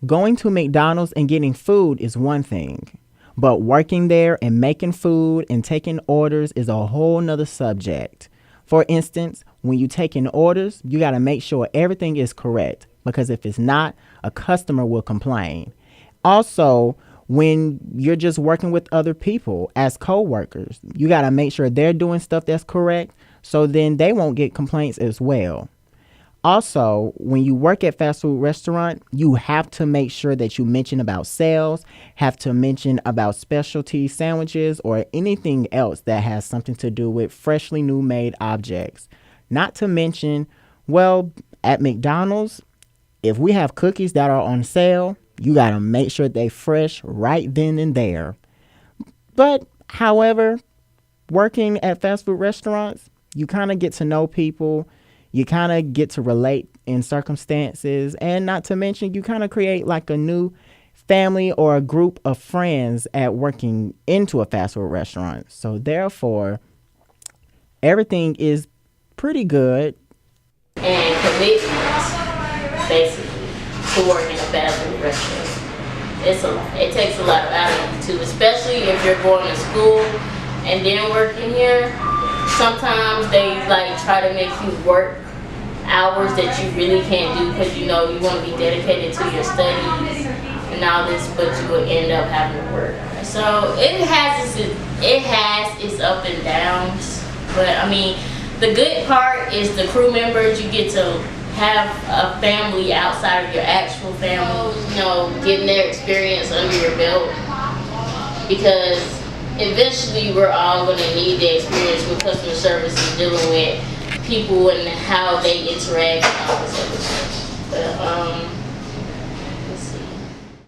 Going to McDonald's and getting food is one thing, but working there and making food and taking orders is a whole nother subject. For instance, when you taking orders, you got to make sure everything is correct because if it's not, a customer will complain. Also, when you're just working with other people as co-workers, you got to make sure they're doing stuff that's correct so then they won't get complaints as well. Also, when you work at fast food restaurant, you have to make sure that you mention about sales, have to mention about specialty sandwiches or anything else that has something to do with freshly new made objects. Not to mention, well, at McDonald's, if we have cookies that are on sale, you got to make sure they fresh right then and there. But, however, working at fast food restaurants, you kind of get to know people. You kind of get to relate in circumstances, and not to mention you kind of create like a new family or a group of friends at working into a fast food restaurant. So therefore, everything is pretty good. And commitment, basically, to work in a fast food restaurant. It takes a lot out of you too, especially if you're going to school and then working here. Sometimes they like try to make you work hours that you really can't do because you know you want to be dedicated to your studies and all this, but you will end up having to work. So it has its up and downs, but I mean the good part is the crew members. You get to have a family outside of your actual family. You know, getting their experience under your belt because eventually we're all going to need the experience with customer service and dealing with people and how they interact and all this other stuff. But